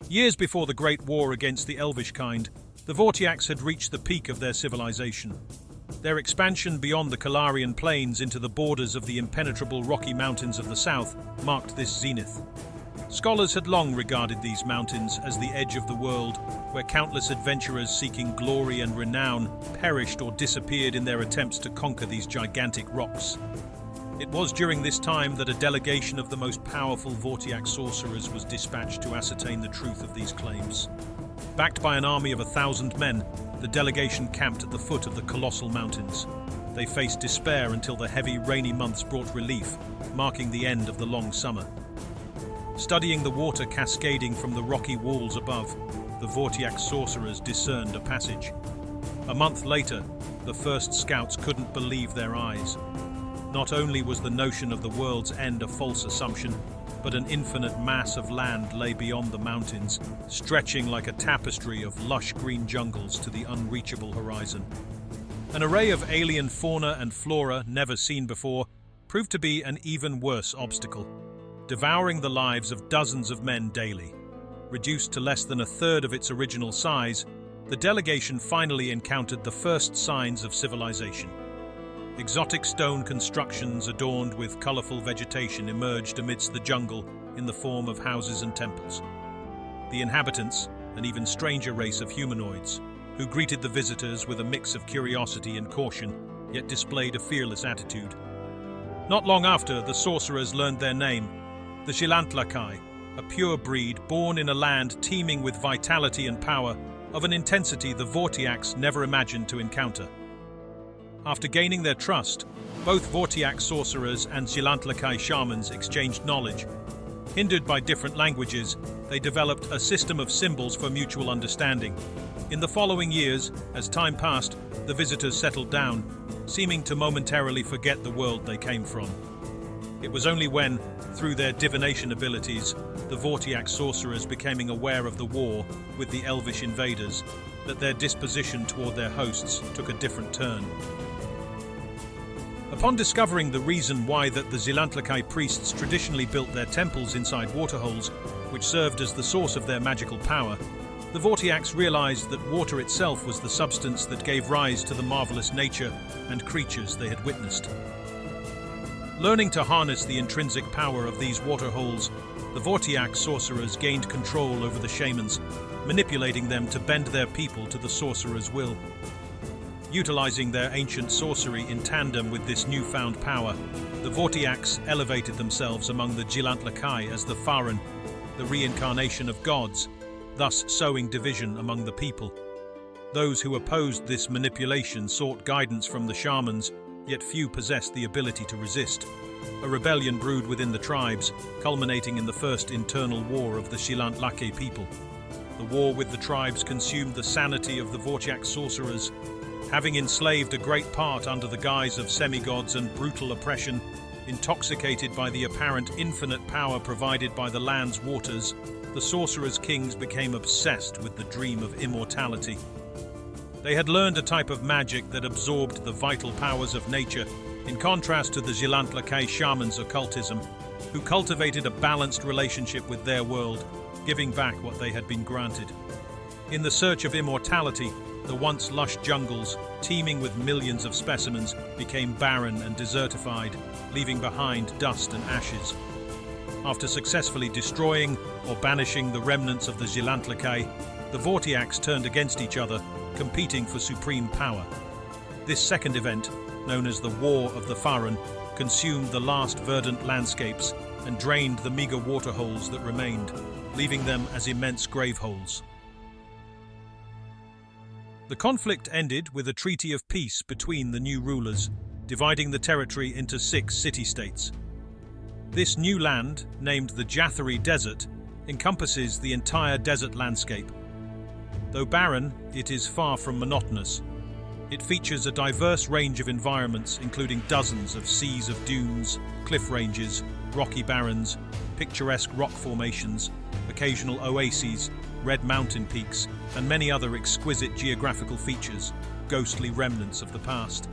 Years before the Great War against the Elvish kind, the Vortiax had reached the peak of their civilization. Their expansion beyond the Kalarian plains into the borders of the impenetrable Rocky Mountains of the south marked this zenith. Scholars had long regarded these mountains as the edge of the world, where countless adventurers seeking glory and renown perished or disappeared in their attempts to conquer these gigantic rocks. It was during this time that a delegation of the most powerful Vortiax sorcerers was dispatched to ascertain the truth of these claims. Backed by an army of 1,000 men, the delegation camped at the foot of the colossal mountains. They faced despair until the heavy, rainy months brought relief, marking the end of the long summer. Studying the water cascading from the rocky walls above, the Vortiax sorcerers discerned a passage. A month later, the first scouts couldn't believe their eyes. Not only was the notion of the world's end a false assumption, but an infinite mass of land lay beyond the mountains, stretching like a tapestry of lush green jungles to the unreachable horizon. An array of alien fauna and flora never seen before proved to be an even worse obstacle, devouring the lives of dozens of men daily. Reduced to less than a third of its original size, the delegation finally encountered the first signs of civilization. Exotic stone constructions adorned with colorful vegetation emerged amidst the jungle in the form of houses and temples. The inhabitants, an even stranger race of humanoids, who greeted the visitors with a mix of curiosity and caution, yet displayed a fearless attitude. Not long after, the sorcerers learned their name, the Gilantlakai, a pure breed born in a land teeming with vitality and power of an intensity the Vortiax never imagined to encounter. After gaining their trust, both Vortiax sorcerers and Gilantlakai shamans exchanged knowledge. Hindered by different languages, they developed a system of symbols for mutual understanding. In the following years, as time passed, the visitors settled down, seeming to momentarily forget the world they came from. It was only when, through their divination abilities, the Vortiax sorcerers became aware of the war with the Elvish invaders, that their disposition toward their hosts took a different turn. Upon discovering the reason why the Gilantlakai priests traditionally built their temples inside waterholes, which served as the source of their magical power, the Vortiax realized that water itself was the substance that gave rise to the marvelous nature and creatures they had witnessed. Learning to harness the intrinsic power of these waterholes, the Vortiax sorcerers gained control over the shamans, manipulating them to bend their people to the sorcerer's will. Utilizing their ancient sorcery in tandem with this newfound power, the Vortiax elevated themselves among the Gilantlakai as the Faren, the reincarnation of gods, thus sowing division among the people. Those who opposed this manipulation sought guidance from the shamans, yet few possessed the ability to resist. A rebellion brewed within the tribes, culminating in the first internal war of the Gilantlakai people. The war with the tribes consumed the sanity of the Vortiax sorcerers. Having enslaved a great part under the guise of semi-gods and brutal oppression, intoxicated by the apparent infinite power provided by the land's waters, the sorcerers' kings became obsessed with the dream of immortality. They had learned a type of magic that absorbed the vital powers of nature, in contrast to the Gilantlakai shamans' occultism, who cultivated a balanced relationship with their world, giving back what they had been granted. In the search of immortality, the once lush jungles, teeming with millions of specimens, became barren and desertified, leaving behind dust and ashes. After successfully destroying or banishing the remnants of the Gilantlakai, the Vortiax turned against each other, competing for supreme power. This second event, known as the War of the Faren, consumed the last verdant landscapes and drained the meager waterholes that remained, leaving them as immense graveholes. The conflict ended with a treaty of peace between the new rulers, dividing the territory into 6 city-states. This new land, named the Jath Desert, encompasses the entire desert landscape. Though barren, it is far from monotonous. It features a diverse range of environments, including dozens of seas of dunes, cliff ranges, rocky barrens, picturesque rock formations, occasional oases, red mountain peaks, and many other exquisite geographical features, ghostly remnants of the past.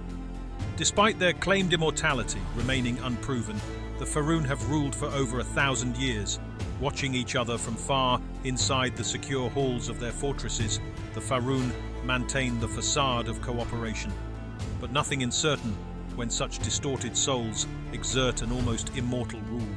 Despite their claimed immortality remaining unproven, the Faerun have ruled for over 1,000 years, Watching each other from far inside the secure halls of their fortresses, the Faerûn maintained the facade of cooperation. But nothing is certain when such distorted souls exert an almost immortal rule.